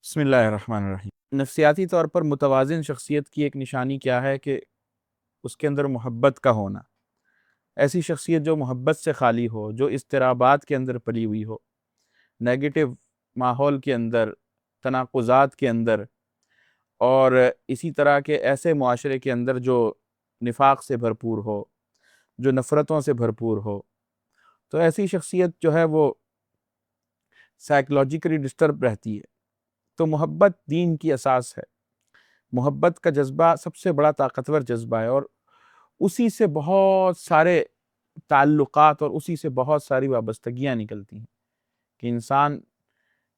بسم اللہ الرحمن الرحیم۔ نفسیاتی طور پر متوازن شخصیت کی ایک نشانی کیا ہے کہ اس کے اندر محبت کا ہونا۔ ایسی شخصیت جو محبت سے خالی ہو، جو اضطرابات کے اندر پلی ہوئی ہو، نیگیٹو ماحول کے اندر، تناقضات کے اندر، اور اسی طرح کے ایسے معاشرے کے اندر جو نفاق سے بھرپور ہو، جو نفرتوں سے بھرپور ہو، تو ایسی شخصیت جو ہے وہ سائیکولوجیکلی ڈسٹرب رہتی ہے۔ تو محبت دین کی اساس ہے۔ محبت کا جذبہ سب سے بڑا طاقتور جذبہ ہے، اور اسی سے بہت سارے تعلقات اور اسی سے بہت ساری وابستگیاں نکلتی ہیں کہ انسان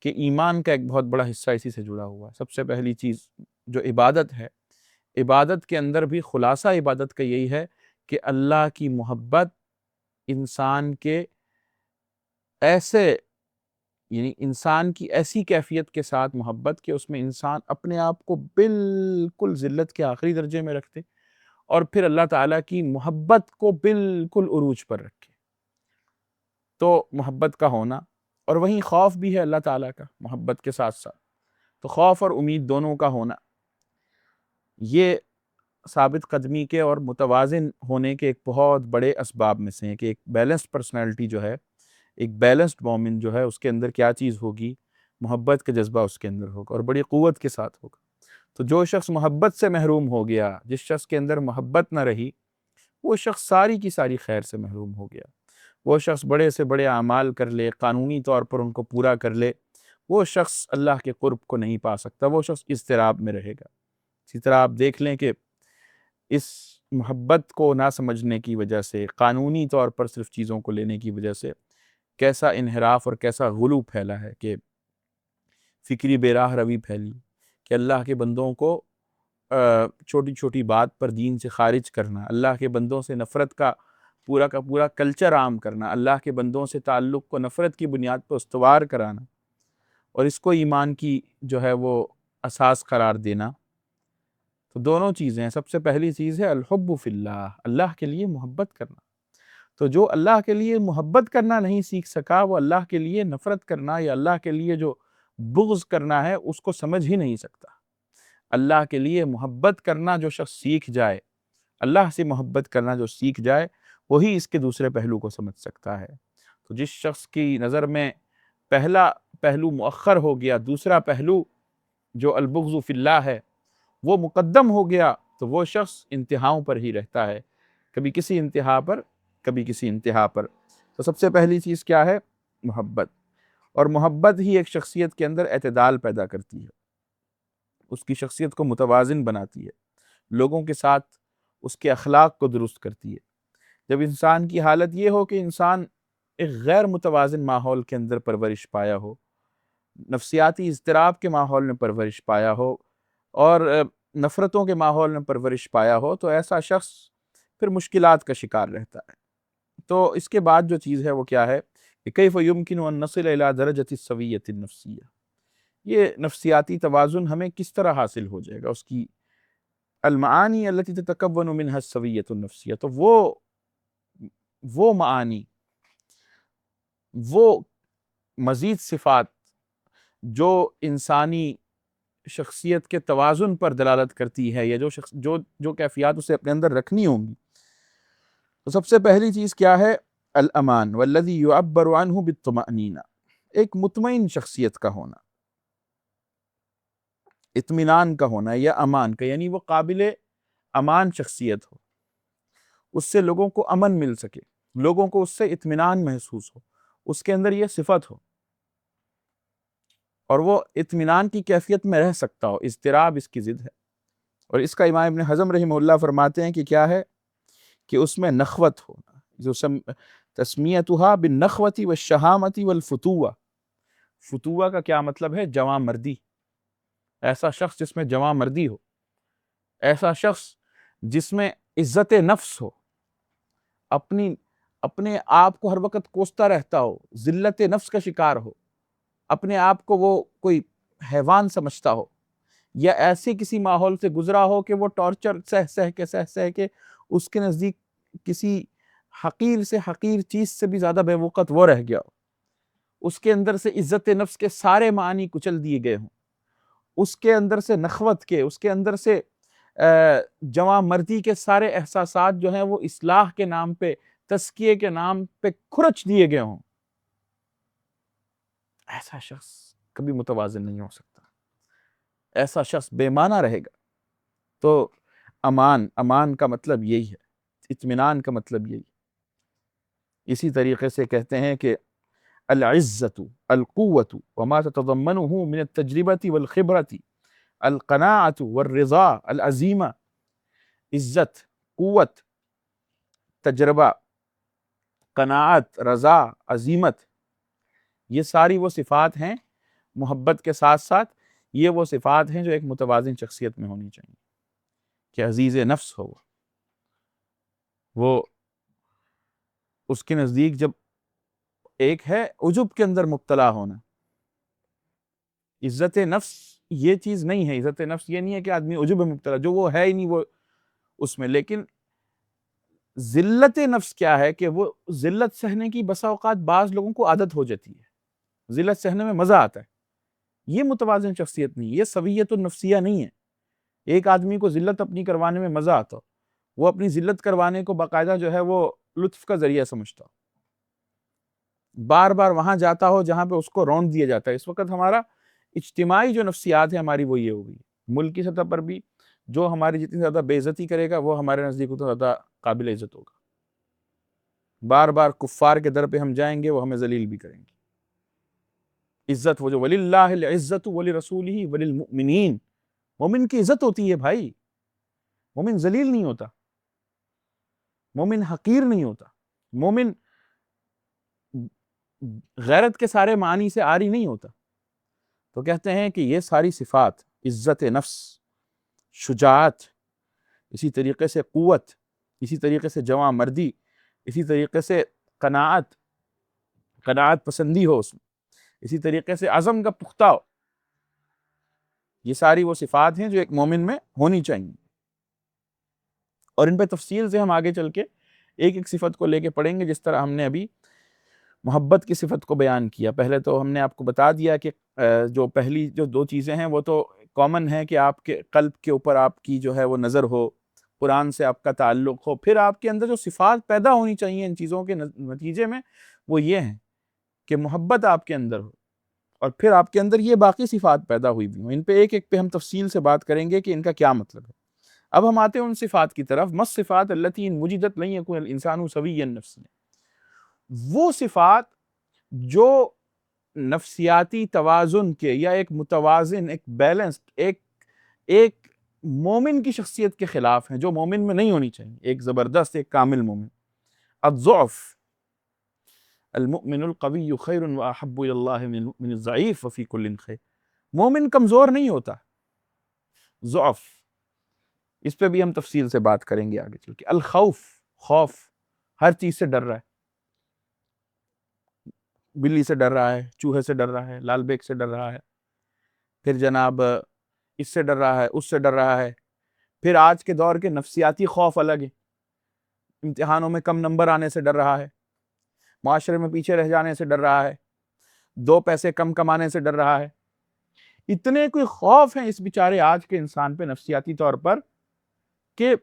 کے ایمان کا ایک بہت بڑا حصہ اسی سے جڑا ہوا ہے۔ سب سے پہلی چیز جو عبادت ہے، عبادت کے اندر بھی خلاصہ عبادت کا یہی ہے کہ اللہ کی محبت انسان کے ایسے، یعنی انسان کی ایسی کیفیت کے ساتھ محبت کہ اس میں انسان اپنے آپ کو بالکل ذلت کے آخری درجے میں رکھتے، اور پھر اللہ تعالیٰ کی محبت کو بالکل عروج پر رکھے۔ تو محبت کا ہونا، اور وہیں خوف بھی ہے اللہ تعالیٰ کا محبت کے ساتھ ساتھ، تو خوف اور امید دونوں کا ہونا، یہ ثابت قدمی کے اور متوازن ہونے کے ایک بہت بڑے اسباب میں سے ہیں کہ ایک بیلنسڈ پرسنالٹی جو ہے، ایک بیلنسڈ مومن جو ہے، اس کے اندر کیا چیز ہوگی؟ محبت کا جذبہ اس کے اندر ہوگا، اور بڑی قوت کے ساتھ ہوگا۔ تو جو شخص محبت سے محروم ہو گیا، جس شخص کے اندر محبت نہ رہی، وہ شخص ساری کی ساری خیر سے محروم ہو گیا۔ وہ شخص بڑے سے بڑے اعمال کر لے، قانونی طور پر ان کو پورا کر لے، وہ شخص اللہ کے قرب کو نہیں پا سکتا، وہ شخص اضطراب میں رہے گا۔ اسی طرح آپ دیکھ لیں کہ اس محبت کو نہ سمجھنے کی وجہ سے، قانونی طور پر صرف چیزوں کو لینے کی وجہ سے کیسا انحراف اور کیسا غلو پھیلا ہے، کہ فکری بے راہ روی پھیلی، کہ اللہ کے بندوں کو چھوٹی چھوٹی بات پر دین سے خارج کرنا، اللہ کے بندوں سے نفرت کا پورا کلچر عام کرنا، اللہ کے بندوں سے تعلق کو نفرت کی بنیاد پر استوار کرانا، اور اس کو ایمان کی جو ہے وہ اساس قرار دینا۔ تو دونوں چیزیں ہیں۔ سب سے پہلی چیز ہے الحب فی اللہ، اللہ کے لیے محبت کرنا۔ تو جو اللہ کے لیے محبت کرنا نہیں سیکھ سکا، وہ اللہ کے لیے نفرت کرنا یا اللہ کے لیے جو بغض کرنا ہے اس کو سمجھ ہی نہیں سکتا۔ اللہ کے لیے محبت کرنا جو شخص سیکھ جائے، اللہ سے محبت کرنا جو سیکھ جائے، وہی اس کے دوسرے پہلو کو سمجھ سکتا ہے۔ تو جس شخص کی نظر میں پہلا پہلو مؤخر ہو گیا، دوسرا پہلو جو البغض فی اللہ ہے وہ مقدم ہو گیا، تو وہ شخص انتہاؤں پر ہی رہتا ہے، کبھی کسی انتہا پر، کبھی کسی انتہا پر۔ تو سب سے پہلی چیز کیا ہے؟ محبت۔ اور محبت ہی ایک شخصیت کے اندر اعتدال پیدا کرتی ہے، اس کی شخصیت کو متوازن بناتی ہے، لوگوں کے ساتھ اس کے اخلاق کو درست کرتی ہے۔ جب انسان کی حالت یہ ہو کہ انسان ایک غیر متوازن ماحول کے اندر پرورش پایا ہو، نفسیاتی اضطراب کے ماحول میں پرورش پایا ہو، اور نفرتوں کے ماحول میں پرورش پایا ہو، تو ایسا شخص پھر مشکلات کا شکار رہتا ہے۔ تو اس کے بعد جو چیز ہے وہ کیا ہے کہ کیف یمکن ان نصل الی درجۃ السویۃ النفسیہ، یہ نفسیاتی توازن ہمیں کس طرح حاصل ہو جائے گا؟ اس کی المعانی التي تتکون منها السویۃ النفسیہ، تو وہ معانی، وہ مزید صفات جو انسانی شخصیت کے توازن پر دلالت کرتی ہے، یا جو کیفیات اسے اپنے اندر رکھنی ہوں گی، تو سب سے پہلی چیز کیا ہے؟ الامان والذی یعبر عنہ بالطمأنینہ، ایک مطمئن شخصیت کا ہونا، اطمینان کا ہونا یا امان کا، یعنی وہ قابل امان شخصیت ہو، اس سے لوگوں کو امن مل سکے، لوگوں کو اس سے اطمینان محسوس ہو، اس کے اندر یہ صفت ہو، اور وہ اطمینان کی کیفیت میں رہ سکتا ہو۔ اضطراب اس کی ضد ہے، اور اس کا امام ابن حزم رحمہ اللہ فرماتے ہیں کہ کیا ہے کہ اس میں نخوت ہونا، جو تسمیتها بالنخوة والشہامة والفتوة۔ فتوہ کا کیا مطلب ہے؟ جواں مردی، ایسا شخص جس میں جواں مردی ہو، ایسا شخص جس میں عزت نفس ہو، اپنے آپ کو ہر وقت کوستا رہتا ہو، ذلت نفس کا شکار ہو، اپنے آپ کو وہ کوئی حیوان سمجھتا ہو، یا ایسے کسی ماحول سے گزرا ہو کہ وہ ٹارچر سہ کے اس کے نزدیک کسی حقیر سے حقیر چیز سے بھی زیادہ بے وقت وہ رہ گیا ہو، اس کے اندر سے عزت نفس کے سارے معنی کچل دیے گئے ہوں، اس کے اندر سے نخوت کے، اس کے اندر سے جواں مردی کے سارے احساسات جو ہیں وہ اصلاح کے نام پہ، تزکیے کے نام پہ کھرچ دیے گئے ہوں، ایسا شخص کبھی متوازن نہیں ہو سکتا، ایسا شخص بے معنی رہے گا۔ تو امان کا مطلب یہی ہے، اطمینان کا مطلب یہی ہے۔ اسی طریقے سے کہتے ہیں کہ العزت القوت وما تتضمنه من التجربة والخبرة القناعة والرضا العزیمہ، عزت، قوت، تجربہ، قناعت، رضا، عزیمت، یہ ساری وہ صفات ہیں محبت کے ساتھ ساتھ، یہ وہ صفات ہیں جو ایک متوازن شخصیت میں ہونی چاہیے، کہ عزیز نفس ہو وہ اس کے نزدیک جب ایک ہے عجب کے اندر مبتلا ہونا، عزت نفس یہ چیز نہیں ہے، عزت نفس یہ نہیں ہے کہ آدمی عجب میں مبتلا، جو وہ ہے ہی نہیں وہ اس میں، لیکن ذلت نفس کیا ہے کہ وہ ذلت سہنے کی بسا اوقات بعض لوگوں کو عادت ہو جاتی ہے، ذلت سہنے میں مزہ آتا ہے، یہ متوازن شخصیت نہیں، یہ سویت النفسیہ نہیں ہے۔ ایک آدمی کو ذلت اپنی کروانے میں مزہ آتا ہو، وہ اپنی ذلت کروانے کو باقاعدہ جو ہے وہ لطف کا ذریعہ سمجھتا ہو، بار بار وہاں جاتا ہو جہاں پہ اس کو رون دیا جاتا ہے۔ اس وقت ہمارا اجتماعی جو نفسیات ہے ہماری وہ یہ ہوگی، ملک کی سطح پر بھی جو ہماری جتنی زیادہ بے عزتی کرے گا وہ ہمارے نزدیک اتنا زیادہ قابل عزت ہوگا، بار بار کفار کے در پہ ہم جائیں گے وہ ہمیں ذلیل بھی کریں گے۔ عزت وہ جو وَلِلَّهِ الْعِزَّةُ وَلِرَسُولِهِ وَلِلْمُؤْمِنِينَ، مومن کی عزت ہوتی ہے بھائی، مومن ذلیل نہیں ہوتا، مومن حقیر نہیں ہوتا، مومن غیرت کے سارے معنی سے عاری نہیں ہوتا۔ تو کہتے ہیں کہ یہ ساری صفات، عزت نفس، شجاعت، اسی طریقے سے قوت، اسی طریقے سے جواں مردی، اسی طریقے سے قناعت پسندی ہو اس میں، اسی طریقے سے عزم کا پختہ ہو، یہ ساری وہ صفات ہیں جو ایک مومن میں ہونی چاہیے، اور ان پہ تفصیل سے ہم آگے چل کے ایک ایک صفت کو لے کے پڑھیں گے، جس طرح ہم نے ابھی محبت کی صفت کو بیان کیا۔ پہلے تو ہم نے آپ کو بتا دیا کہ جو پہلی جو دو چیزیں ہیں وہ تو کامن ہے کہ آپ کے قلب کے اوپر آپ کی جو ہے وہ نظر ہو، قرآن سے آپ کا تعلق ہو، پھر آپ کے اندر جو صفات پیدا ہونی چاہیے ان چیزوں کے نتیجے میں وہ یہ ہیں کہ محبت آپ کے اندر ہو، اور پھر آپ کے اندر یہ باقی صفات پیدا ہوئی بھی ہوں۔ ان پہ ایک ایک پہ ہم تفصیل سے بات کریں گے کہ ان کا کیا مطلب ہے۔ اب ہم آتے ہیں ان صفات کی طرف، مس صفات التی ان وجدت لن یکون الانسان سویا النفس، وہ صفات جو نفسیاتی توازن کے یا ایک متوازن، ایک بیلنسڈ، ایک مومن کی شخصیت کے خلاف ہیں، جو مومن میں نہیں ہونی چاہیے، ایک زبردست، ایک کامل مومن۔ الضعف المؤمن القوی خیر واحب الی اللہ من المؤمن الضعیف وفی کل خیر، مومن کمزور نہیں ہوتا، ضعف، اس پہ بھی ہم تفصیل سے بات کریں گے آگے چل کے۔ الخوف، خوف، ہر چیز سے ڈر رہا ہے، بلی سے ڈر رہا ہے، چوہے سے ڈر رہا ہے، لال بیگ سے ڈر رہا ہے، پھر جناب اس سے ڈر رہا ہے، اس سے ڈر رہا ہے، پھر آج کے دور کے نفسیاتی خوف الگ ہے، امتحانوں میں کم نمبر آنے سے ڈر رہا ہے، معاشرے میں پیچھے رہ جانے سے ڈر رہا ہے، 2 پیسے کم کمانے سے ڈر رہا ہے، اتنے کوئی خوف ہیں اس بیچارے آج کے انسان پہ نفسیاتی طور پر کہ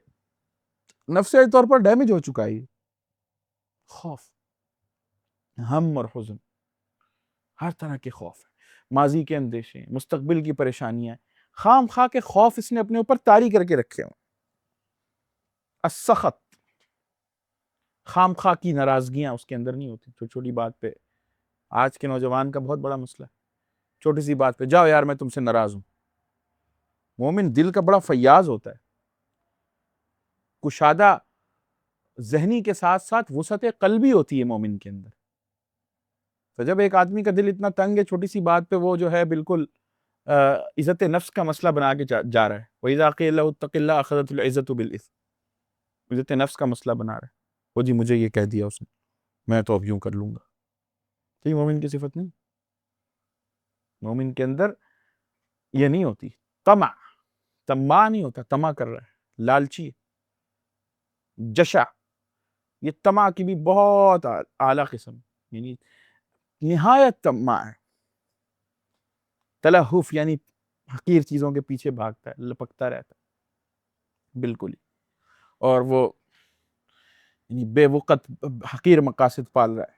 نفسیاتی طور پر ڈیمیج ہو چکا ہے۔ خوف، ہم اور حزن، ہر طرح کے خوف ہیں، ماضی کے اندیشے، مستقبل کی پریشانیاں، خام خواہ کے خوف اس نے اپنے اوپر طاری کر کے رکھے ہوں۔ السخط، خام خواہ کی ناراضگیاں اس کے اندر نہیں ہوتی، چھوٹی چھوٹی بات پہ آج کے نوجوان کا بہت بڑا مسئلہ ہے، چھوٹی سی بات پہ جاؤ یار میں تم سے ناراض ہوں۔ مومن دل کا بڑا فیاض ہوتا ہے، کشادہ ذہنی کے ساتھ ساتھ وسعت قلبی ہوتی ہے مومن کے اندر۔ تو جب ایک آدمی کا دل اتنا تنگ ہے، چھوٹی سی بات پہ وہ جو ہے بالکل عزت نفس کا مسئلہ بنا کے جا رہا ہے، وَإِذَا قِيلَ لَهُ اتَّقِ اللَّهَ أَخَذَتْهُ الْعِزَّةُ بِالْإِثْمِ، عزت نفس کا مسئلہ بنا رہا ہے، وہ جی مجھے یہ کہہ دیا اس نے، میں تو اب یوں کر لوں گا۔ تو یہ مومن کی صفت نہیں، مومن کے اندر یہ نہیں ہوتی۔ طمع نہیں ہوتا، طمع کر رہا ہے، لالچی، جشع، یہ طمع کی بھی بہت اعلیٰ قسم، یعنی نہایت طماع ہے۔ تلہف یعنی حقیر چیزوں کے پیچھے بھاگتا ہے، لپکتا رہتا ہے بالکل ہی، اور وہ یعنی بے وقت حقیر مقاصد پال رہا ہے۔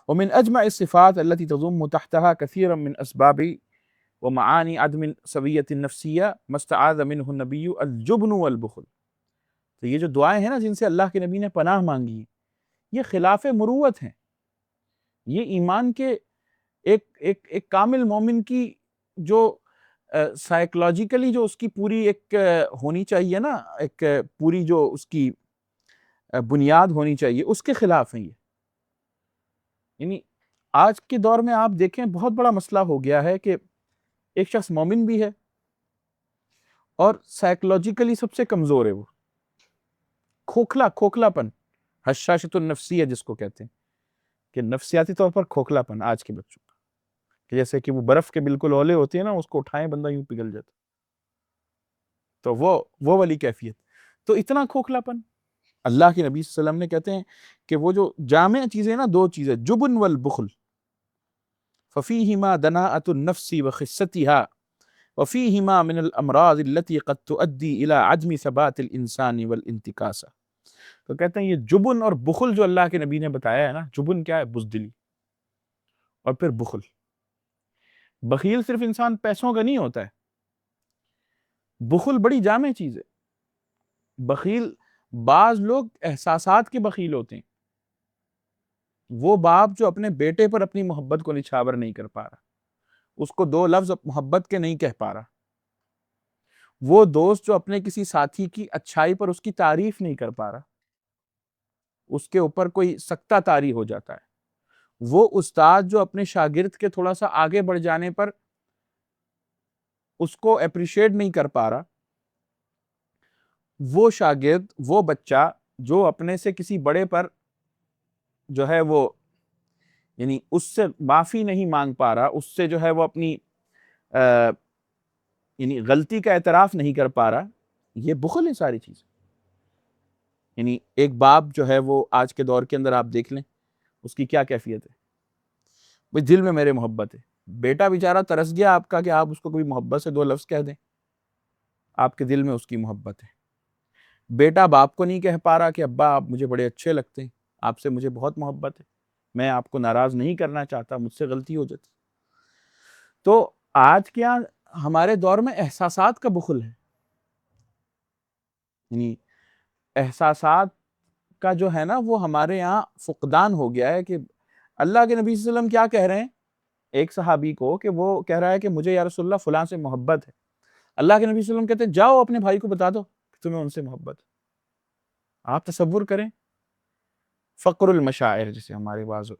ومن اجمع الصفات التي تضم تحتها كثيرا من اسباب ومعانی عدم سویت النفسیہ ما استعاذ منہ النبی الجبن والبخل۔ تو یہ جو دعائیں ہیں نا جن سے اللہ کے نبی نے پناہ مانگی، یہ خلاف مروت ہیں، یہ ایمان کے ایک کامل مومن کی جو سائیکولوجیکلی جو اس کی پوری ایک ہونی چاہیے نا، ایک پوری جو اس کی بنیاد ہونی چاہیے، اس کے خلاف ہیں یہ۔ یعنی آج کے دور میں آپ دیکھیں بہت بڑا مسئلہ ہو گیا ہے کہ ایک شخص مومن بھی ہے اور سائیکولوجیکلی سب سے کمزور ہے، وہ کھوکھلا پن، ہشاشۃ النفسیہ جس کو کہتے ہیں، کہ نفسیاتی طور پر کھوکھلا پن آج کے بچوں کا، کہ جیسے کہ وہ برف کے بالکل اولے ہوتے ہیں نا، اس کو اٹھائیں بندہ یوں پگھل جاتا، تو وہ والی کیفیت، تو اتنا کھوکھلا پن۔ اللہ کے نبی صلی اللہ علیہ وسلم نے کہتے ہیں کہ وہ جو جامع چیزیں نا، دو چیزیں، جبن والبخل، ففیہما دناءۃ النفس وخستها وفیہما من الامراض التي قد تؤدی الى عدم ثبات الانسان والانتکاسہ۔ تو کہتے ہیں یہ جبن اور بخل جو اللہ کے نبی نے بتایا ہے نا، جبن کیا ہے؟ بزدلی، اور پھر بخل۔ بخیل صرف انسان پیسوں کا نہیں ہوتا ہے، بخل بڑی جامع چیز ہے۔ بخیل، بعض لوگ احساسات کے بخیل ہوتے ہیں، وہ باپ جو اپنے بیٹے پر اپنی محبت کو نچھاور نہیں کر پا رہا، اس کو دو لفظ محبت کے نہیں کہہ پا رہا، وہ دوست جو اپنے کسی ساتھی کی اچھائی پر اس کی تعریف نہیں کر پا رہا، اس کے اوپر کوئی سکتہ طاری ہو جاتا ہے، وہ استاد جو اپنے شاگرد کے تھوڑا سا آگے بڑھ جانے پر اس کو اپریشیٹ نہیں کر پا رہا، وہ شاگرد، وہ بچہ جو اپنے سے کسی بڑے پر جو ہے وہ یعنی اس سے معافی نہیں مانگ پا رہا، اس سے جو ہے وہ اپنی یعنی غلطی کا اعتراف نہیں کر پا رہا، یہ بخل ہے ساری چیز۔ یعنی ایک باپ جو ہے وہ آج کے دور کے اندر آپ دیکھ لیں اس کی کیا کیفیت ہے، بھئی دل میں میرے محبت ہے، بیٹا بیچارہ ترس گیا آپ کا کہ آپ اس کو کوئی محبت سے دو لفظ کہہ دیں، آپ کے دل میں اس کی محبت ہے۔ بیٹا باپ کو نہیں کہہ پا رہا کہ ابا آپ مجھے بڑے اچھے لگتے ہیں، آپ سے مجھے بہت محبت ہے، میں آپ کو ناراض نہیں کرنا چاہتا، مجھ سے غلطی ہو جاتی۔ تو آج کیا ہمارے دور میں احساسات کا بخل ہے، یعنی احساسات کا جو ہے نا وہ ہمارے یہاں فقدان ہو گیا ہے۔ کہ اللہ کے نبی صلی اللہ علیہ وسلم کیا کہہ رہے ہیں ایک صحابی کو، کہ وہ کہہ رہا ہے کہ مجھے یا رسول اللہ فلاں سے محبت ہے، اللہ کے نبی صلی اللہ علیہ وسلم کہتے ہیں جاؤ اپنے بھائی کو بتا دو کہ تمہیں ان سے محبت ہے۔ آپ تصور کریں، فقر المشاعر جسے ہمارے بعض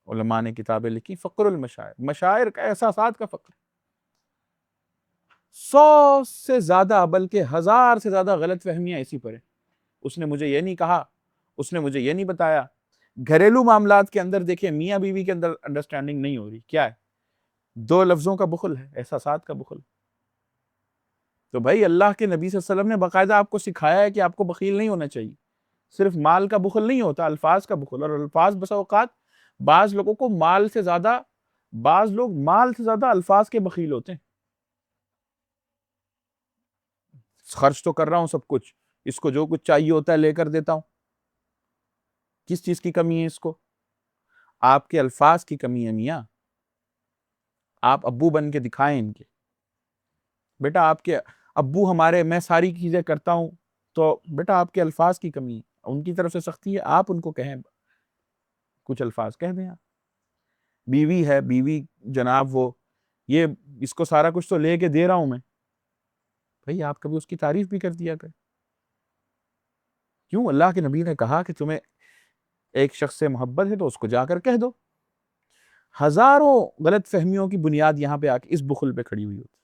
علماء نے کتابیں لکھی، فقر المشاعر، مشاعر کا، احساسات کا فقر، 100 سے زیادہ بلکہ 1000 سے زیادہ غلط فہمیاں اسی پر ہیں۔ اس نے مجھے یہ نہیں کہا، اس نے مجھے یہ نہیں بتایا۔ گھریلو معاملات کے اندر دیکھیں، میاں بیوی کے اندر انڈرسٹینڈنگ نہیں ہو رہی، کیا ہے؟ دو لفظوں کا بخل ہے، احساسات کا بخل۔ تو بھائی اللہ کے نبی صلی اللہ علیہ وسلم نے باقاعدہ آپ کو سکھایا ہے کہ آپ کو بخیل نہیں ہونا چاہیے، صرف مال کا بخل نہیں ہوتا، الفاظ کا بخل، اور الفاظ بسا اوقات بعض لوگوں کو مال سے زیادہ، بعض لوگ مال سے زیادہ الفاظ کے بخیل ہوتے ہیں۔ خرچ تو کر رہا ہوں سب کچھ، اس کو جو کچھ چاہیے ہوتا ہے لے کر دیتا ہوں، کس چیز کی کمی ہے اس کو؟ آپ کے الفاظ کی کمی ہے میاں، آپ ابو بن کے دکھائیں ان کے، بیٹا آپ کے ابو ہمارے، میں ساری چیزیں کرتا ہوں، تو بیٹا آپ کے الفاظ کی کمی ہے، ان کی طرف سے سختی ہے، آپ ان کو کہیں، کچھ الفاظ کہہ دیں آپ۔ بیوی ہے، بیوی جناب وہ یہ اس کو سارا کچھ تو لے کے دے رہا ہوں میں، بھئی آپ کبھی اس کی تعریف بھی کر دیا کریں۔ کیوں؟ اللہ کے نبی نے کہا کہ تمہیں ایک شخص سے محبت ہے تو اس کو جا کر کہہ دو۔ ہزاروں غلط فہمیوں کی بنیاد یہاں پہ آ کے اس بخل پہ کھڑی ہوئی ہوتی،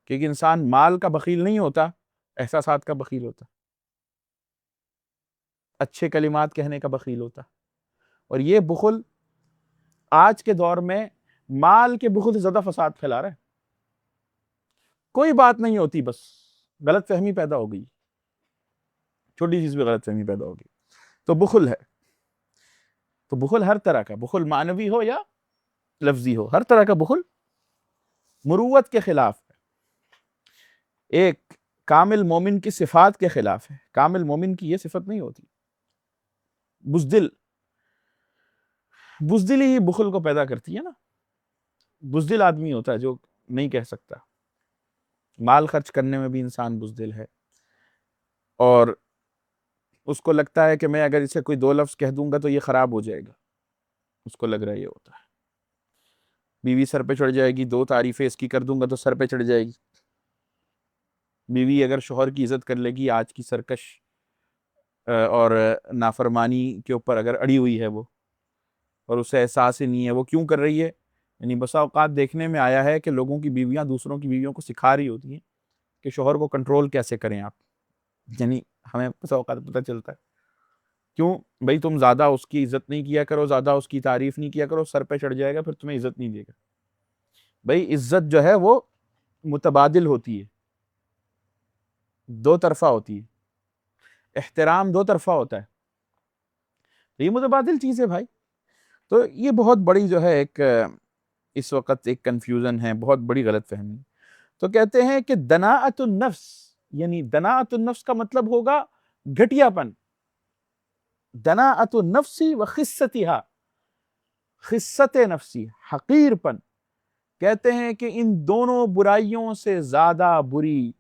کیونکہ انسان مال کا بخیل نہیں ہوتا، احساسات کا بخیل ہوتا، اچھے کلمات کہنے کا بخیل ہوتا۔ اور یہ بخل آج کے دور میں مال کے بخل سے زیادہ فساد پھیلا رہا ہے۔ کوئی بات نہیں ہوتی، بس غلط فہمی پیدا ہو گئی، چھوٹی چیز پہ غلط فہمی پیدا ہو گئی، تو بخل ہے۔ تو بخل ہر طرح کا، بخل معنوی ہو یا لفظی ہو، ہر طرح کا بخل مروت کے خلاف ہے۔ ایک کامل مومن کی صفات کے خلاف ہے. کامل مومن کی یہ صفت نہیں ہوتی. بزدلی ہی بخل کو پیدا کرتی ہے نا. بزدل آدمی ہوتا ہے جو نہیں کہہ سکتا. مال خرچ کرنے میں بھی انسان بزدل ہے، اور اس کو لگتا ہے کہ میں اگر اسے کوئی 2 لفظ کہہ دوں گا تو یہ خراب ہو جائے گا. اس کو لگ رہا ہے یہ ہوتا ہے. بیوی سر پہ چڑھ جائے گی، 2 تعریفیں اس کی کر دوں گا تو سر پہ چڑھ جائے گی. بیوی اگر شوہر کی عزت کر لے گی، آج کی سرکش اور نافرمانی کے اوپر اگر اڑی ہوئی ہے وہ، اور اسے احساس ہی نہیں ہے وہ کیوں کر رہی ہے. یعنی بسا اوقات دیکھنے میں آیا ہے کہ لوگوں کی بیویاں دوسروں کی بیویوں کو سکھا رہی ہوتی ہیں کہ شوہر کو کنٹرول کیسے کریں آپ. یعنی ہمیں بسا اوقات پتہ چلتا ہے کیوں بھائی تم زیادہ اس کی عزت نہیں کیا کرو، زیادہ اس کی تعریف نہیں کیا کرو، سر پہ چڑھ جائے گا پھر تمہیں عزت نہیں دے گا. بھائی عزت جو ہے وہ متبادل ہوتی ہے، 2 طرفہ ہوتی ہے. احترام 2 طرفہ ہوتا ہے. یہ متبادل چیز ہے بھائی. تو یہ بہت بڑی جو ہے ایک اس وقت ایک کنفیوژن ہے، بہت بڑی غلط فہمی. تو کہتے ہیں کہ دناءۃ النفس، یعنی دناءۃ النفس کا مطلب ہوگا گھٹیا پن. دناءۃ النفس و خستها، خست نفسی، حقیر پن. کہتے ہیں کہ ان دونوں برائیوں سے زیادہ بری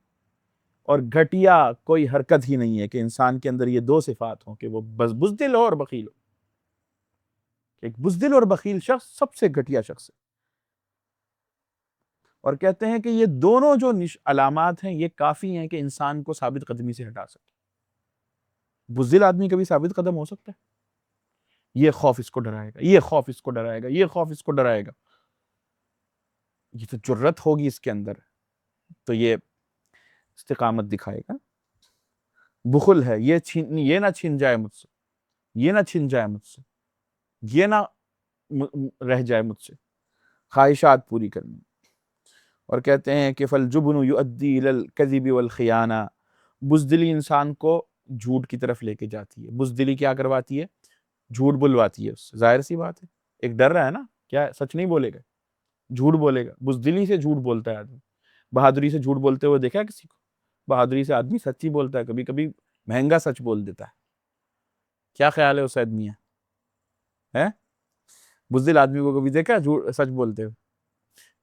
اور گھٹیا کوئی حرکت ہی نہیں ہے کہ انسان کے اندر یہ 2 صفات ہوں کہ وہ بس بزدل ہو اور بخیل ہو. ایک بزدل اور بخیل شخص سب سے گھٹیا شخص ہے. اور کہتے ہیں کہ یہ دونوں جو علامات ہیں یہ کافی ہیں کہ انسان کو ثابت قدمی سے ہٹا سکے. بزدل آدمی کبھی ثابت قدم ہو سکتا ہے؟ یہ خوف اس کو ڈرائے گا، یہ خوف اس کو ڈرائے گا، یہ خوف اس کو ڈرائے گا. یہ تو جرت ہوگی اس کے اندر تو یہ استقامت دکھائے گا. بخل ہے یہ نہ چھن جائے مجھ سے، یہ نہ چھن جائے مجھ سے، یہ نہ رہ جائے مجھ سے، خواہشات پوری کرنی. اور کہتے ہیں کہ فالجبن یؤدی الی الکذب والخیانہ، بزدلی انسان کو جھوٹ کی طرف لے کے جاتی ہے. بزدلی کیا کرواتی ہے؟ جھوٹ بلواتی ہے اس سے. ظاہر سی بات ہے، ایک ڈر رہا ہے نا، کیا سچ نہیں بولے گا، جھوٹ بولے گا. بزدلی سے جھوٹ بولتا ہے آدمی. بہادری سے جھوٹ بولتے ہوئے دیکھا ہے کسی کو؟ بہادری سے آدمی سچ ہی بولتا ہے، کبھی کبھی مہنگا سچ بول دیتا ہے. کیا خیال ہے اس آدمی ہے؟ بزدل آدمی کو کبھی دیکھا ہے سچ بولتے ہوئے؟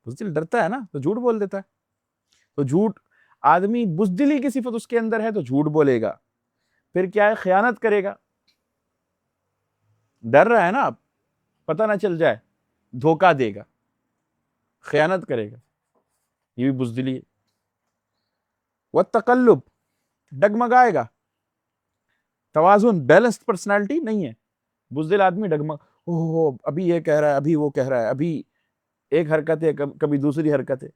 بزدل ڈرتا ہے نا تو جھوٹ بول دیتا ہے. تو جھوٹ آدمی، بزدلی کی صفت اس کے اندر ہے تو جھوٹ بولے گا. پھر کیا ہے؟ خیانت کرے گا. ڈر رہا ہے نا، اب پتہ نہ چل جائے، دھوکہ دے گا، خیانت کرے گا. یہ بھی بزدلی ہے. والتقلب، ڈگمگائے گا. توازن، بیلنسڈ پرسنالٹی نہیں ہے. بزدل آدمی ابھی یہ کہہ رہا ہے، ابھی وہ کہہ رہا ہے، ابھی ایک حرکت ہے، کبھی دوسری حرکت ہے.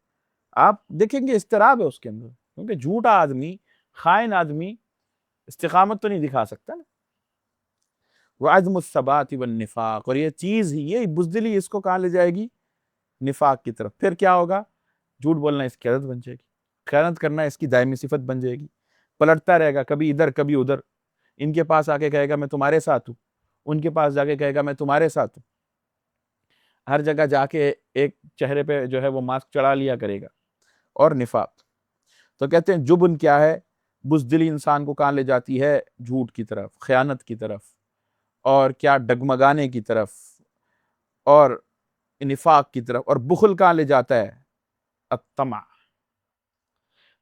آپ دیکھیں گے اضطراب ہے اس کے اندر، کیونکہ جھوٹا آدمی، خائن آدمی استقامت تو نہیں دکھا سکتا نا. وعدم الثبات والنفاق، اور یہ چیز ہی، یہ بزدلی اس کو کہاں لے جائے گی؟ نفاق کی طرف. پھر کیا ہوگا؟ جھوٹ بولنا اس کی عادت بن جائے گی، خیانت کرنا اس کی دائمی صفت بن جائے گی. پلٹتا رہے گا، کبھی ادھر کبھی ادھر. ان کے پاس آ کے کہے گا میں تمہارے ساتھ ہوں، ان کے پاس جا کے کہے گا میں تمہارے ساتھ ہوں. ہر جگہ جا کے ایک چہرے پہ جو ہے وہ ماسک چڑھا لیا کرے گا. اور نفاق. تو کہتے ہیں جبن کیا ہے؟ بزدلی انسان کو کہاں لے جاتی ہے؟ جھوٹ کی طرف، خیانت کی طرف، اور کیا ڈگمگانے کی طرف، اور نفاق کی طرف. اور بخل کہاں لے جاتا ہے؟ الطمع.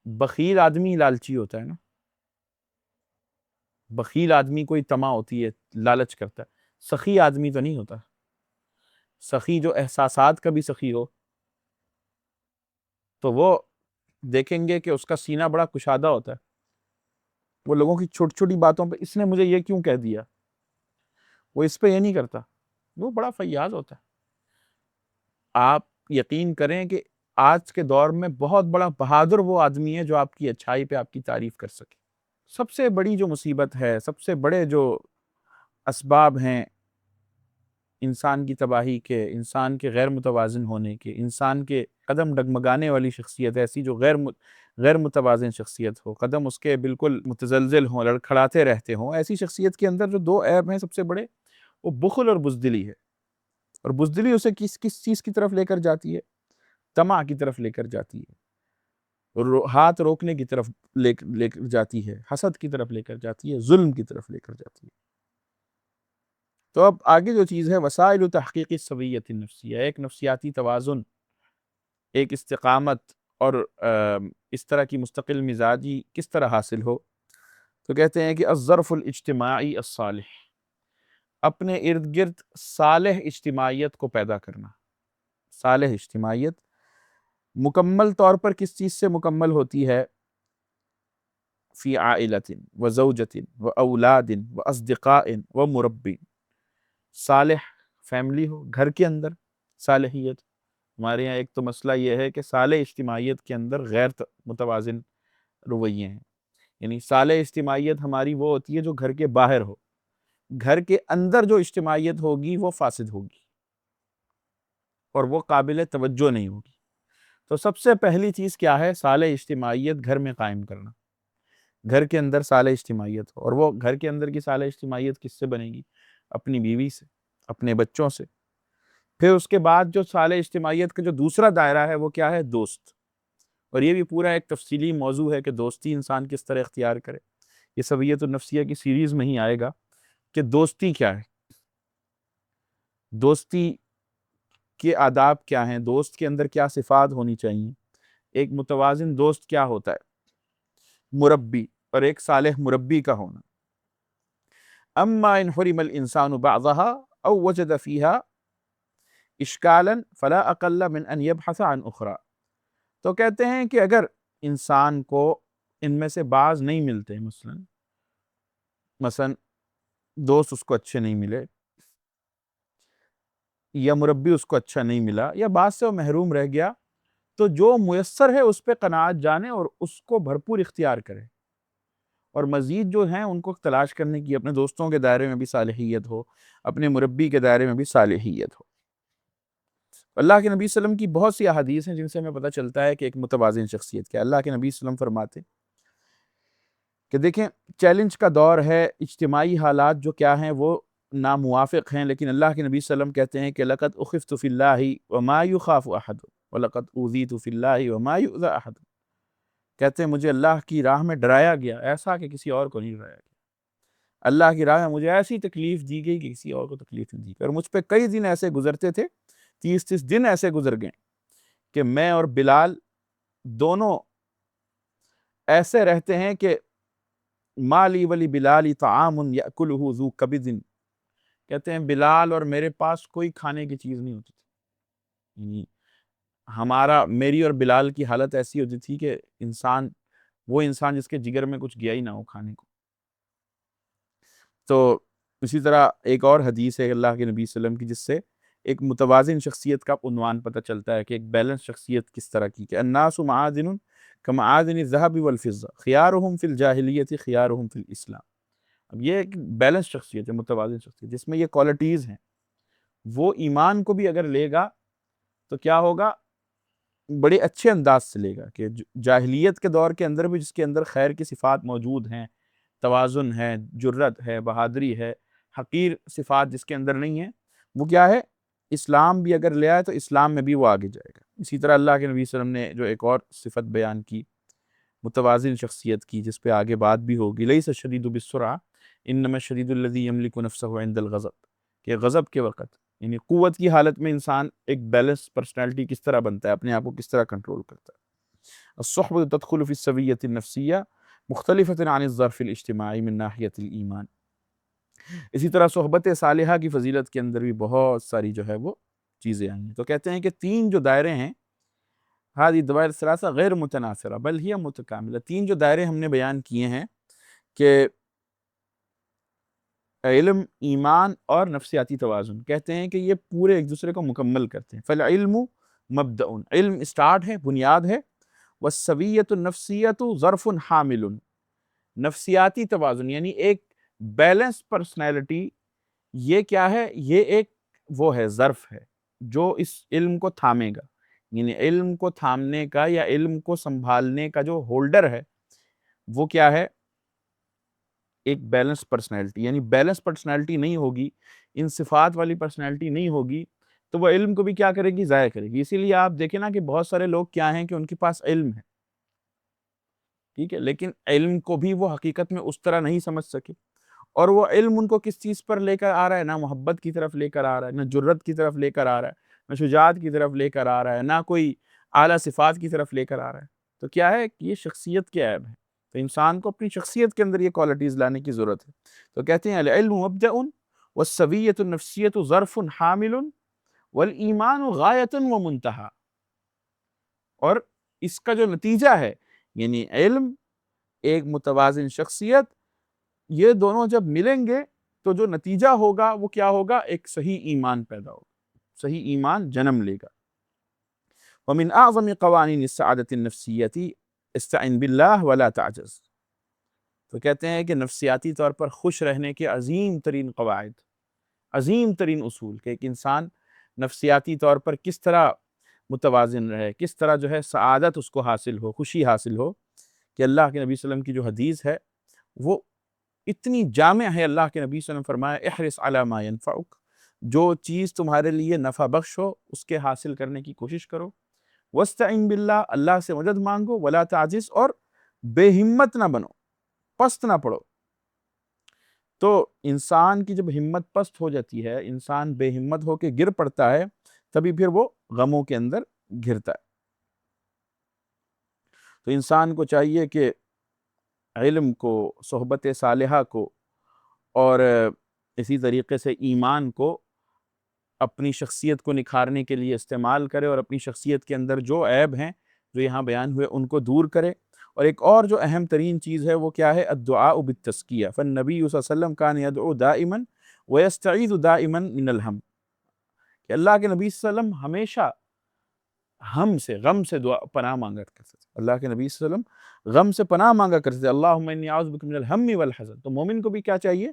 بخیل آدمی لالچی ہوتا ہے نا. بخیل آدمی کوئی طمع ہوتی ہے، لالچ کرتا ہے. سخی آدمی تو نہیں ہوتا. سخی جو احساسات کا بھی سخی ہو تو وہ دیکھیں گے کہ اس کا سینہ بڑا کشادہ ہوتا ہے. وہ لوگوں کی چھوٹی چھوٹی باتوں پہ، اس نے مجھے یہ کیوں کہہ دیا، وہ اس پہ یہ نہیں کرتا. وہ بڑا فیاض ہوتا ہے. آپ یقین کریں کہ آج کے دور میں بہت بڑا بہادر وہ آدمی ہے جو آپ کی اچھائی پہ آپ کی تعریف کر سکے. سب سے بڑی جو مصیبت ہے، سب سے بڑے جو اسباب ہیں انسان کی تباہی کے، انسان کے غیر متوازن ہونے کے، انسان کے قدم ڈگمگانے والی شخصیت ایسی جو غیر متوازن شخصیت ہو، قدم اس کے بالکل متزلزل ہوں، لڑکھڑاتے رہتے ہوں، ایسی شخصیت کے اندر جو 2 عیب ہیں سب سے بڑے، وہ بخل اور بزدلی ہے. اور بزدلی اسے کس چیز کی طرف لے کر جاتی ہے؟ طمع کی طرف لے کر جاتی ہے. ہاتھ روکنے کی طرف لے کر جاتی ہے، حسد کی طرف لے کر جاتی ہے، ظلم کی طرف لے کر جاتی ہے۔ تو اب آگے جو چیز ہے، وسائل تحقیق السویۃ النفسیہ، ایک نفسیاتی توازن، ایک استقامت، اور اس طرح کی مستقل مزاجی کس طرح حاصل ہو؟ تو کہتے ہیں کہ الظرف الاجتماعی الصالح، اپنے ارد گرد صالح اجتماعیت کو پیدا کرنا۔ صالح اجتماعیت مکمل طور پر کس چیز سے مکمل ہوتی ہے؟ فی عائلۃ و زوجۃ و اولاد و اصدقاء و مربی، صالح فیملی ہو، گھر کے اندر صالحیت۔ ہمارے یہاں ایک تو مسئلہ یہ ہے کہ صالح اجتماعیت کے اندر غیر متوازن رویے ہیں، یعنی صالح اجتماعیت ہماری وہ ہوتی ہے جو گھر کے باہر ہو، گھر کے اندر جو اجتماعیت ہوگی وہ فاسد ہوگی اور وہ قابل توجہ نہیں ہوگی۔ تو سب سے پہلی چیز کیا ہے؟ صالح اجتماعیت گھر میں قائم کرنا، گھر کے اندر صالح اجتماعیت ہو۔ اور وہ گھر کے اندر کی صالح اجتماعیت کس سے بنے گی؟ اپنی بیوی سے، اپنے بچوں سے۔ پھر اس کے بعد جو صالح اجتماعیت کا جو دوسرا دائرہ ہے وہ کیا ہے؟ دوست۔ اور یہ بھی پورا ایک تفصیلی موضوع ہے کہ دوستی انسان کس طرح اختیار کرے، یہ سویۃ النفسیہ کی سیریز میں ہی آئے گا کہ دوستی کیا ہے، دوستی کے آداب کیا ہیں، دوست کے اندر کیا صفات ہونی چاہیے، ایک متوازن دوست کیا ہوتا ہے، مربی، اور ایک صالح مربی کا ہونا۔ اما ان حرم الانسان بعضها او وجد فيها اشکالا فلا اقل من ان يبحث عن اخرى، تو کہتے ہیں کہ اگر انسان کو ان میں سے بعض نہیں ملتے، مثلا دوست اس کو اچھے نہیں ملے، یا مربی اس کو اچھا نہیں ملا، یا بعض سے وہ محروم رہ گیا، تو جو میسر ہے اس پہ قناعت جانے اور اس کو بھرپور اختیار کرے، اور مزید جو ہیں ان کو تلاش کرنے کی، اپنے دوستوں کے دائرے میں بھی صالحیت ہو، اپنے مربی کے دائرے میں بھی صالحیت ہو۔ اللہ کے نبی صلی اللہ علیہ وسلم کی بہت سی احادیث ہیں جن سے ہمیں پتہ چلتا ہے کہ ایک متوازن شخصیت کیا ہے۔ اللہ کے نبی صلی اللہ علیہ وسلم فرماتے کہ دیکھیں، چیلنج کا دور ہے، اجتماعی حالات جو کیا ہیں وہ ناموافق ہیں، لیکن اللہ کے نبی صلی اللہ علیہ وسلم کہتے ہیں کہ لَقَدْ أُخِفْتُ فِي اللَّهِ وَمَا يُخَافُ أَحَدٌ وَلَقَدْ أُوذِيتُ فِي اللَّهِ وَمَا يُؤْذَى أَحَدٌ، کہتے ہیں مجھے اللہ کی راہ میں ڈرایا گیا ایسا کہ کسی اور کو نہیں ڈرایا گیا، اللہ کی راہ میں مجھے ایسی تکلیف دی گئی کہ کسی اور کو تکلیف نہیں دی گئی، اور مجھ پہ کئی دن ایسے گزرتے تھے، 30 دن ایسے گزر گئے کہ میں اور بلال دونوں ایسے رہتے ہیں کہ مالی ولی بلالی طعام یأکلہ ذو کبد، کہتے ہیں بلال اور میرے پاس کوئی کھانے کی چیز نہیں ہوتی تھی، میری اور بلال کی حالت ایسی ہوتی تھی کہ وہ انسان جس کے جگر میں کچھ گیا ہی نہ ہو کھانے کو۔ تو اسی طرح ایک اور حدیث ہے اللہ کے نبی صلی اللہ علیہ وسلم کی جس سے ایک متوازن شخصیت کا عنوان پتہ چلتا ہے کہ ایک بیلنس شخصیت کس طرح کی، کہ الناس معادن کمعادن الذهب والفضة خيارهم في الجاہلیت خيارهم في الاسلام۔ اب یہ ایک بیلنس شخصیت ہے، متوازن شخصیت، جس میں یہ کوالٹیز ہیں، وہ ایمان کو بھی اگر لے گا تو کیا ہوگا؟ بڑے اچھے انداز سے لے گا، کہ جاہلیت کے دور کے اندر بھی جس کے اندر خیر کی صفات موجود ہیں، توازن ہے، جرت ہے، بہادری ہے، حقیر صفات جس کے اندر نہیں ہیں، وہ کیا ہے؟ اسلام بھی اگر لے آئے تو اسلام میں بھی وہ آگے جائے گا۔ اسی طرح اللہ کے نبی صلی اللہ علیہ وسلم نے جو ایک اور صفت بیان کی متوازن شخصیت کی، جس پہ آگے بات بھی ہوگی، لیس الشدید بالسرعہ انما الشدید الذی یملک نفسہ عند الغضب، کہ غضب کے وقت، یعنی قوت کی حالت میں انسان ایک بیلنس پرسنالٹی کس طرح بنتا ہے، اپنے آپ کو کس طرح کنٹرول کرتا ہے۔ الصحبۃ تدخل فی السویۃ النفسیہ مختلفۃ عن الظرف الاجتماعی من ناحیۃ الایمان۔ اسی طرح صحبت صالحہ کی فضیلت کے اندر بھی بہت ساری جو ہے وہ چیزیں آئی ہیں۔ تو کہتے ہیں کہ 3 جو دائرے ہیں، ہذه الدوائر الثلاثہ غیر متناثرہ بل ہی متکاملہ، 3 جو دائرے ہم نے بیان کیے ہیں کہ علم، ایمان اور نفسیاتی توازن، کہتے ہیں کہ یہ پورے ایک دوسرے کو مکمل کرتے ہیں۔ فالعلم مبدأ، علم اسٹارٹ ہے، بنیاد ہے، والسویۃ النفسیۃ ظرف حامل، نفسیاتی توازن یعنی ایک بیلنس پرسنالٹی، یہ کیا ہے؟ یہ ایک وہ ہے، ظرف ہے جو اس علم کو تھامے گا، یعنی علم کو تھامنے کا یا علم کو سنبھالنے کا جو ہولڈر ہے وہ کیا ہے؟ ایک بیلنس پرسنالٹی، یعنی بیلنس پرسنالٹی نہیں ہوگی، ان صفات والی پرسنالٹی نہیں ہوگی تو وہ علم کو بھی کیا کرے گی؟ ضائع کرے گی۔ اسی لیے آپ دیکھیں نا کہ بہت سارے لوگ کیا ہیں کہ ان کے پاس علم ہے ٹھیک ہے، لیکن علم کو بھی وہ حقیقت میں اس طرح نہیں سمجھ سکے، اور وہ علم ان کو کس چیز پر لے کر آ رہا ہے؟ نہ محبت کی طرف لے کر آ رہا ہے، نہ جرت کی طرف لے کر آ رہا ہے، نہ شجاعت کی طرف لے کر آ رہا ہے، نہ کوئی اعلیٰ صفات کی طرف لے کر آ رہا ہے۔ تو کیا ہے کہ یہ شخصیت کے عیب ہے، تو انسان کو اپنی شخصیت کے اندر یہ کوالٹیز لانے کی ضرورت ہے۔ تو کہتے ہیں العلم مبدأ والسویۃ النفسیۃ ظرف حامل والایمان غایۃ ومنتہا، اور اس کا جو نتیجہ ہے یعنی علم، ایک متوازن شخصیت، یہ دونوں جب ملیں گے تو جو نتیجہ ہوگا وہ کیا ہوگا؟ ایک صحیح ایمان پیدا ہوگا، صحیح ایمان جنم لے گا۔ ومن اعظم قوانین السعادۃ النفسیۃ استعن باللہ ولا تعجز، تو کہتے ہیں کہ نفسیاتی طور پر خوش رہنے کے عظیم ترین قواعد، عظیم ترین اصول، کہ ایک انسان نفسیاتی طور پر کس طرح متوازن رہے، کس طرح جو ہے سعادت اس کو حاصل ہو، خوشی حاصل ہو، کہ اللہ کے نبی صلی اللہ علیہ وسلم کی جو حدیث ہے وہ اتنی جامع ہے۔ اللہ کے نبی صلی اللہ علیہ وسلم فرمایا احرص علی ما ینفعک، جو چیز تمہارے لیے نفع بخش ہو اس کے حاصل کرنے کی کوشش کرو، واستعن باللہ، اللہ سے مدد مانگو، ولا تعجز، اور بے ہمت نہ بنو، پست نہ پڑو۔ تو انسان کی جب ہمت پست ہو جاتی ہے، انسان بے ہمت ہو کے گر پڑتا ہے، تبھی پھر وہ غموں کے اندر گھرتا ہے۔ تو انسان کو چاہیے کہ علم کو، صحبت صالحہ کو، اور اسی طریقے سے ایمان کو اپنی شخصیت کو نکھارنے کے لیے استعمال کرے، اور اپنی شخصیت کے اندر جو عیب ہیں جو یہاں بیان ہوئے ان کو دور کرے۔ اور ایک اور جو اہم ترین چیز ہے وہ کیا ہے؟ الدعاء بالتزکیہ، فالنبی صلی اللہ علیہ وسلم کان یدعو دائما ویستعیذ دائما من الہم، کہ اللہ کے نبی صلی اللہ علیہ وسلم ہمیشہ غم سے پناہ مانگا کرتے تھے۔ اللہ کے نبی صلی اللہ علیہ وسلم غم سے پناہ مانگا کرتے تھے، اللہم انی اعوذ بک من الہم والحزن۔ تو مومن کو بھی کیا چاہیے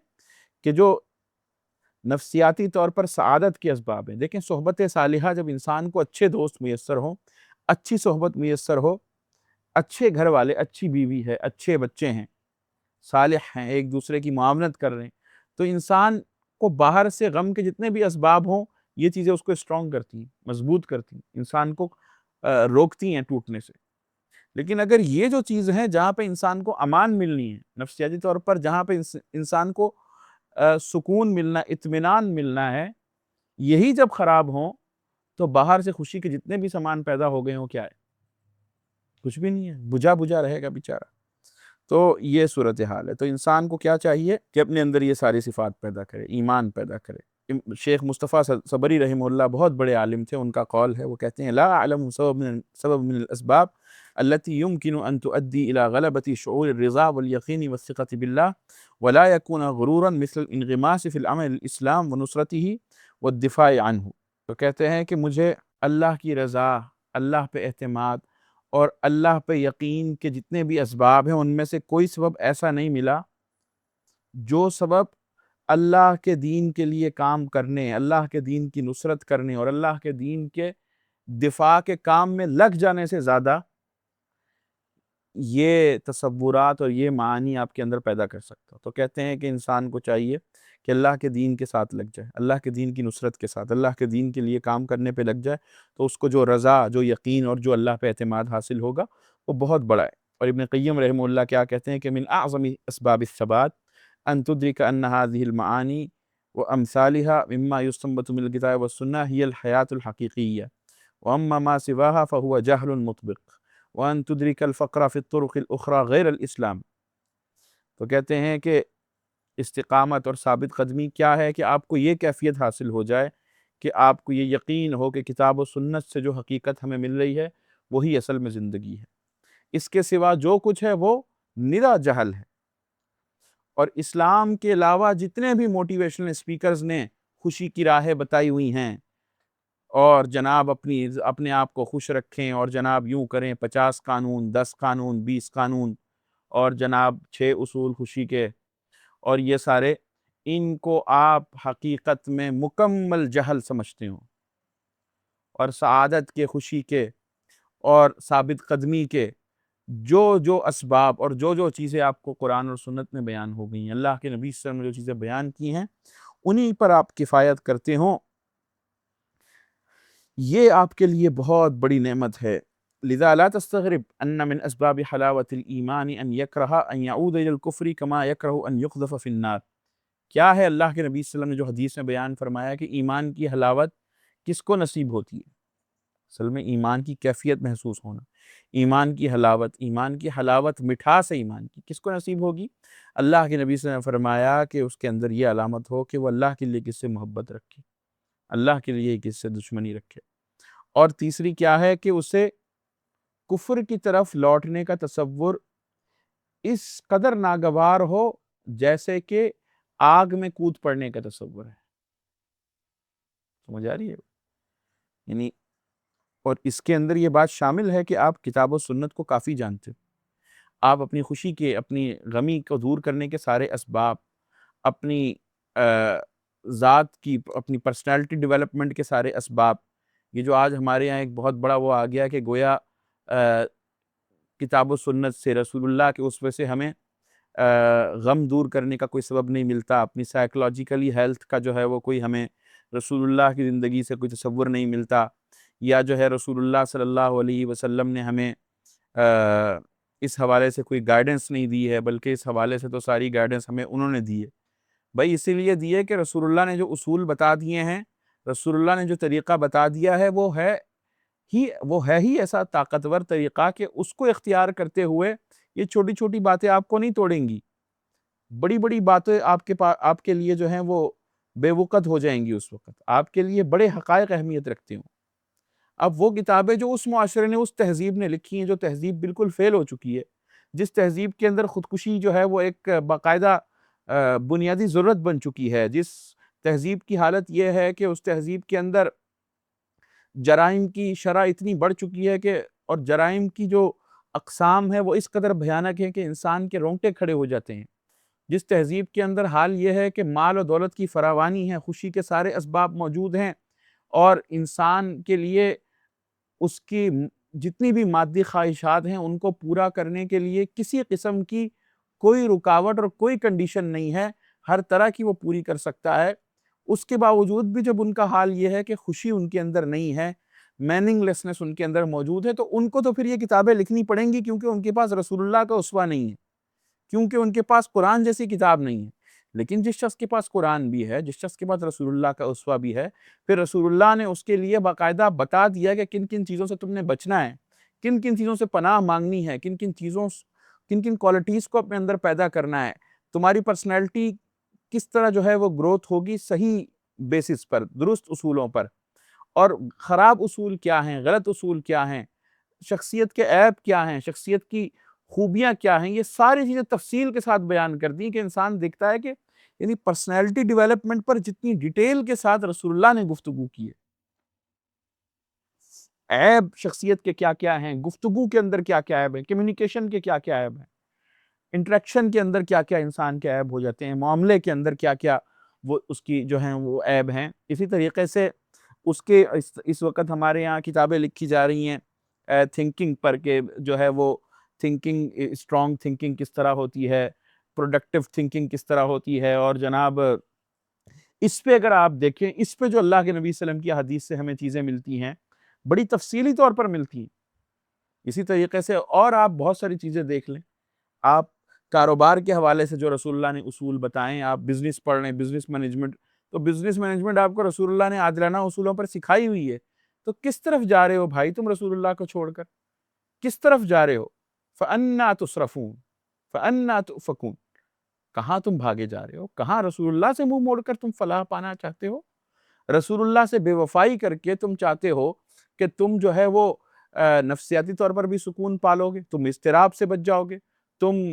کہ جو نفسیاتی طور پر سعادت کے اسباب ہیں، دیکھیں صحبت صالحہ، جب انسان کو اچھے دوست میسر ہوں، اچھی صحبت میسر ہو، اچھے گھر والے، اچھی بیوی ہے، اچھے بچے ہیں، صالح ہیں، ایک دوسرے کی معاونت کر رہے ہیں، تو انسان کو باہر سے غم کے جتنے بھی اسباب ہوں یہ چیزیں اس کو اسٹرانگ کرتی ہیں، مضبوط کرتی ہیں، انسان کو روکتی ہیں ٹوٹنے سے۔ لیکن اگر یہ جو چیز ہیں جہاں پہ انسان کو امان ملنی ہے نفسیاتی طور پر، جہاں پہ انسان کو سکون ملنا، اطمینان ملنا ہے، یہی جب خراب ہوں تو باہر سے خوشی کے جتنے بھی سامان پیدا ہو گئے ہوں کیا ہے؟ کچھ بھی نہیں ہے، بجھا بجھا رہے گا بیچارہ۔ تو یہ صورتحال ہے۔ تو انسان کو کیا چاہیے کہ اپنے اندر یہ ساری صفات پیدا کرے، ایمان پیدا کرے۔ شیخ مصطفیٰ صبری رحمہ اللہ بہت بڑے عالم تھے، ان کا قول ہے، وہ کہتے ہیں لا اعلم سبب من الاسباب التي يمكن ان تؤدي الى غلبة شعور الرضا واليقين والثقة بالله ولا يكون غرورا مثل الانغماس في العمل الاسلام ونصرته والدفاع عنه۔ تو کہتے ہیں کہ مجھے اللہ کی رضا، اللہ پہ اعتماد اور اللہ پہ یقین کے جتنے بھی اسباب ہیں ان میں سے کوئی سبب ایسا نہیں ملا جو سبب اللہ کے دین کے لیے کام کرنے، اللہ کے دین کی نصرت کرنے اور اللہ کے دین کے دفاع کے کام میں لگ جانے سے زیادہ یہ تصورات اور یہ معانی آپ کے اندر پیدا کر سکتا۔ تو کہتے ہیں کہ انسان کو چاہیے کہ اللہ کے دین کے ساتھ لگ جائے، اللہ کے دین کی نصرت کے ساتھ، اللہ کے دین کے لیے کام کرنے پہ لگ جائے، تو اس کو جو رضا، جو یقین اور جو اللہ پہ اعتماد حاصل ہوگا وہ بہت بڑا ہے۔ اور ابن قیم رحمہ اللہ کیا کہتے ہیں کہ من اعظم اسباب الثبات ان تدرک ان هذه المعانی وامثالها مما يستنبط من الكتاب والسنة هي الحیاة الحقیقیہ واما ما سواها فهو جہل مطبق وان تدرک الفقر فی الطرق الاخرى غیر الاسلام۔ تو کہتے ہیں کہ استقامت اور ثابت قدمی کیا ہے کہ آپ کو یہ کیفیت حاصل ہو جائے کہ آپ کو یہ یقین ہو کہ کتاب و سنت سے جو حقیقت ہمیں مل رہی ہے وہی اصل میں زندگی ہے، اس کے سوا جو کچھ ہے وہ نرا جہل ہے۔ اور اسلام کے علاوہ جتنے بھی موٹیویشنل اسپیکرز نے خوشی کی راہیں بتائی ہوئی ہیں، اور جناب اپنے آپ کو خوش رکھیں، اور جناب یوں کریں، 50 قانون، 10 قانون، 20 قانون، اور جناب 6 اصول خوشی کے، اور یہ سارے، ان کو آپ حقیقت میں مکمل جہل سمجھتے ہوں، اور سعادت کے، خوشی کے اور ثابت قدمی کے جو اسباب اور جو چیزیں آپ کو قرآن اور سنت میں بیان ہو گئی ہیں، اللہ کے نبی صلی اللہ علیہ وسلم نے جو چیزیں بیان کی ہیں انہی پر آپ کفایت کرتے ہوں، یہ آپ کے لیے بہت بڑی نعمت ہے۔ لذا لا تستغرب ان من اسباب حلاوت الایمان ان یکرہ ان یعود الی الکفر کما یکرہ ان یقذف فی النار۔ کیا ہے اللہ کے نبی صلی اللہ علیہ وسلم نے جو حدیث میں بیان فرمایا کہ ایمان کی حلاوت کس کو نصیب ہوتی ہے؟ اصل میں ایمان کی کیفیت محسوس ہونا، ایمان کی حلاوت، ایمان کی حلاوت، مٹھاس ایمان کی کس کو نصیب ہوگی؟ اللہ کے نبی صلی اللہ علیہ وسلم نے فرمایا کہ اس کے اندر یہ علامت ہو کہ وہ اللہ کے لیے کس سے محبت رکھے، اللہ کے لیے کس سے دشمنی رکھے۔ اور تیسری کیا ہے کہ اسے کفر کی طرف لوٹنے کا تصور اس قدر ناگوار ہو جیسے کہ آگ میں کود پڑنے کا تصور ہے۔ سمجھ آ رہی ہے؟ یعنی اور اس کے اندر یہ بات شامل ہے کہ آپ کتاب و سنت کو کافی جانتے، آپ اپنی خوشی کے، اپنی غمی کو دور کرنے کے سارے اسباب، اپنی ذات کی، اپنی پرسنالٹی ڈیولپمنٹ کے سارے اسباب، یہ جو آج ہمارے یہاں ایک بہت بڑا وہ آ گیا کہ گویا کتاب و سنت سے، رسول اللہ کے اسوے سے ہمیں غم دور کرنے کا کوئی سبب نہیں ملتا، اپنی سائیکولوجیکلی ہیلتھ کا جو ہے وہ کوئی ہمیں رسول اللہ کی زندگی سے کوئی تصور نہیں ملتا، یا جو ہے رسول اللہ صلی اللہ علیہ وسلم نے ہمیں اس حوالے سے کوئی گائیڈنس نہیں دی ہے، بلکہ اس حوالے سے تو ساری گائیڈنس ہمیں انہوں نے دی ہے۔ بھائی اسی لیے دیے کہ رسول اللہ نے جو اصول بتا دیے ہیں، رسول اللہ نے جو طریقہ بتا دیا ہے، وہ ہے ہی ایسا طاقتور طریقہ کہ اس کو اختیار کرتے ہوئے یہ چھوٹی چھوٹی باتیں آپ کو نہیں توڑیں گی، بڑی بڑی باتیں آپ کے لیے جو ہیں وہ بے وقت ہو جائیں گی، اس وقت آپ کے لیے بڑے حقائق اہمیت رکھتے ہوں۔ اب وہ کتابیں جو اس معاشرے نے، اس تہذیب نے لکھی ہیں، جو تہذیب بالکل فیل ہو چکی ہے، جس تہذیب کے اندر خودکشی جو ہے وہ ایک باقاعدہ بنیادی ضرورت بن چکی ہے، جس تہذیب کی حالت یہ ہے کہ اس تہذیب کے اندر جرائم کی شرح اتنی بڑھ چکی ہے کہ، اور جرائم کی جو اقسام ہے وہ اس قدر بھیانک ہے کہ انسان کے رونگٹے کھڑے ہو جاتے ہیں۔ جس تہذیب کے اندر حال یہ ہے کہ مال و دولت کی فراوانی ہے، خوشی کے سارے اسباب موجود ہیں، اور انسان کے لیے اس کی جتنی بھی مادی خواہشات ہیں ان کو پورا کرنے کے لیے کسی قسم کی کوئی رکاوٹ اور کوئی کنڈیشن نہیں ہے، ہر طرح کی وہ پوری کر سکتا ہے۔ اس کے باوجود بھی جب ان کا حال یہ ہے کہ خوشی ان کے اندر نہیں ہے، میننگ لیسنس ان کے اندر موجود ہے، تو ان کو تو پھر یہ کتابیں لکھنی پڑیں گی، کیونکہ ان کے پاس رسول اللہ کا اسوہ نہیں ہے، کیونکہ ان کے پاس قرآن جیسی کتاب نہیں ہے۔ لیکن جس شخص کے پاس قرآن بھی ہے، جس شخص کے پاس رسول اللہ کا اسوہ بھی ہے، پھر رسول اللہ نے اس کے لیے باقاعدہ بتا دیا کہ کن کن چیزوں سے تم نے بچنا ہے، کن کن چیزوں سے پناہ مانگنی ہے، کن کن کوالٹیز کو اپنے اندر پیدا کرنا ہے، تمہاری پرسنالٹی کس طرح جو ہے وہ گروتھ ہوگی، صحیح بیسس پر، درست اصولوں پر، اور خراب اصول کیا ہیں، غلط اصول کیا ہیں، شخصیت کے عیب کیا ہیں، شخصیت کی خوبیاں کیا ہیں، یہ ساری چیزیں تفصیل کے ساتھ بیان کر دی کہ انسان دیکھتا ہے کہ یعنی پرسنالٹی ڈیولپمنٹ پر جتنی ڈیٹیل کے ساتھ رسول اللہ نے گفتگو کی ہے، عیب شخصیت کے کیا کیا ہیں، گفتگو کے اندر کیا کیا عیب ہیں، کمیونیکیشن کے کیا کیا عیب ہیں، انٹریکشن کے اندر کیا کیا انسان کے عیب ہو جاتے ہیں، معاملے کے اندر کیا کیا وہ اس کی جو ہیں وہ عیب ہیں۔ اسی طریقے سے اس وقت ہمارے یہاں کتابیں لکھی جا رہی ہیں تھنکنگ پر، کہ جو ہے وہ تھنکنگ، اسٹرانگ تھنکنگ کس طرح ہوتی ہے، پروڈکٹیو تھنکنگ کس طرح ہوتی ہے، اور جناب اس پہ اگر آپ دیکھیں، اس پہ جو اللہ کے نبی صلی اللہ علیہ وسلم کی حدیث سے ہمیں چیزیں ملتی ہیں، بڑی تفصیلی طور پر ملتی ہیں۔ اسی طریقے سے اور آپ بہت ساری چیزیں دیکھ لیں، آپ کاروبار کے حوالے سے جو رسول اللہ نے اصول بتائیں، آپ بزنس پڑھ لیں، بزنس مینجمنٹ، تو بزنس مینجمنٹ آپ کو رسول اللہ نے عادلانہ اصولوں پر سکھائی ہوئی ہے، تو کس طرف جا رہے ہو بھائی تم رسول اللہ کو چھوڑ کر؟ کس طرف جا رہے ہو؟ فَأَنَّا تُصْرَفُونَ فَأَنَّا تُؤْفَكُونَ، کہاں تم بھاگے جا رہے ہو؟ کہاں رسول اللہ سے منہ موڑ کر تم فلاح پانا چاہتے ہو؟ رسول اللہ سے بے وفائی کر کے تم چاہتے ہو کہ تم جو ہے وہ نفسیاتی طور پر بھی سکون پالو گے، تم اضطراب سے بچ جاؤ گے، تم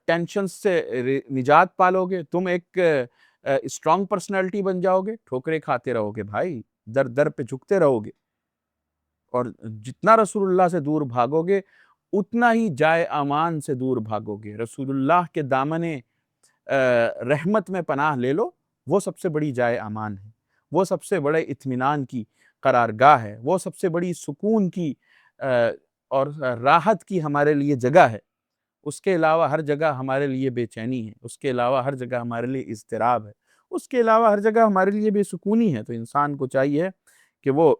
ٹینشن سے نجات پالو گے، تم ایک اسٹرانگ پرسنالٹی بن جاؤ گے، ٹھوکریں کھاتے رہو گے بھائی، در در پہ جھکتے رہو گے، اور جتنا رسول اللہ سے دور بھاگو گے اتنا ہی جائے امان سے دور بھاگو گے۔ رسول اللہ کے دامن رحمت میں پناہ لے لو، وہ سب سے بڑی جائے امان ہے، وہ سب سے بڑے اطمینان کی قرارگاہ ہے، وہ سب سے بڑی سکون کی اور راحت کی ہمارے لیے جگہ ہے۔ اس کے علاوہ ہر جگہ ہمارے لیے بے چینی ہے، اس کے علاوہ ہر جگہ ہمارے لیے اضطراب ہے، اس کے علاوہ ہر جگہ ہمارے لیے بے سکونی ہے۔ تو انسان کو چاہیے کہ وہ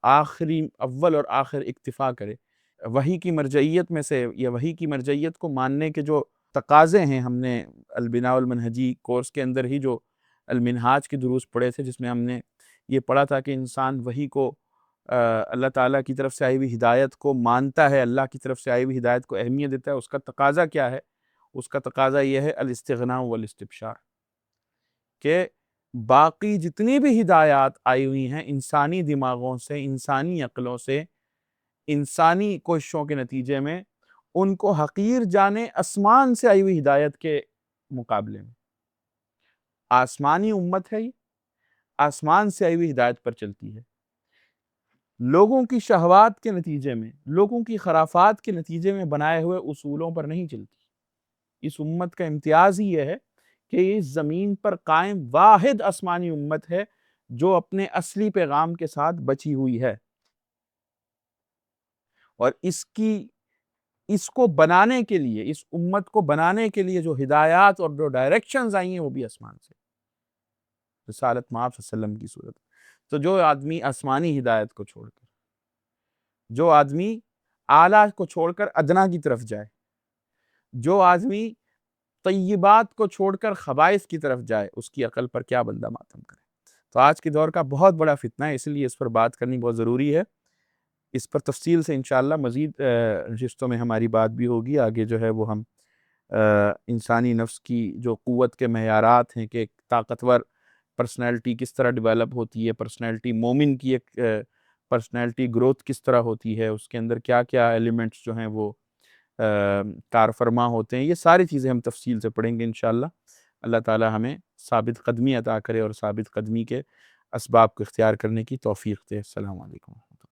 آخری اول اور آخر اکتفا کرے۔ وحی کی مرجعیت میں سے یا وحی کی مرجعیت کو ماننے کے جو تقاضے ہیں، ہم نے البناء المنہجی کورس کے اندر ہی جو المنہاج کے دروس پڑھے تھے، جس میں ہم نے یہ پڑھا تھا کہ انسان وحی کو اللہ تعالیٰ کی طرف سے آئی ہوئی ہدایت کو مانتا ہے، اللہ کی طرف سے آئی ہوئی ہدایت کو اہمیت دیتا ہے۔ اس کا تقاضا کیا ہے؟ اس کا تقاضا یہ ہے الاستغناء والاستبشار، کہ باقی جتنی بھی ہدایات آئی ہوئی ہیں انسانی دماغوں سے، انسانی عقلوں سے، انسانی کوششوں کے نتیجے میں، ان کو حقیر جانے آسمان سے آئی ہوئی ہدایت کے مقابلے میں۔ آسمانی امت ہے یہ، آسمان سے آئی ہوئی ہدایت پر چلتی ہے، لوگوں کی شہوات کے نتیجے میں، لوگوں کی خرافات کے نتیجے میں بنائے ہوئے اصولوں پر نہیں چلتی۔ اس امت کا امتیاز ہی یہ ہے کہ یہ زمین پر قائم واحد آسمانی امت ہے جو اپنے اصلی پیغام کے ساتھ بچی ہوئی ہے، اور اس کو بنانے کے لیے، اس امت کو بنانے کے لیے جو ہدایات اور جو ڈائریکشنز آئی ہیں وہ بھی آسمان سے، رسالت مآب صلی اللہ علیہ وسلم کی صورت۔ تو جو آدمی آسمانی ہدایت کو چھوڑ کر، جو آدمی اعلیٰ کو چھوڑ کر ادنا کی طرف جائے، جو آدمی طیبات کو چھوڑ کر خبائث کی طرف جائے، اس کی عقل پر کیا بندہ ماتم کرے۔ تو آج کے دور کا بہت بڑا فتنہ ہے، اس لیے اس پر بات کرنی بہت ضروری ہے۔ اس پر تفصیل سے انشاءاللہ مزید نشستوں میں ہماری بات بھی ہوگی۔ آگے جو ہے وہ ہم انسانی نفس کی جو قوت کے معیارات ہیں کہ ایک طاقتور پرسنالٹی کس طرح ڈیولپ ہوتی ہے، پرسنالٹی مومن کی ایک پرسنالٹی گروتھ کس طرح ہوتی ہے، اس کے اندر کیا کیا ایلیمنٹس جو ہیں وہ کار فرما ہوتے ہیں، یہ ساری چیزیں ہم تفصیل سے پڑھیں گے انشاءاللہ۔ اللہ تعالی ہمیں ثابت قدمی عطا کرے اور ثابت قدمی کے اسباب کو اختیار کرنے کی توفیق دے۔ السلام علیکم۔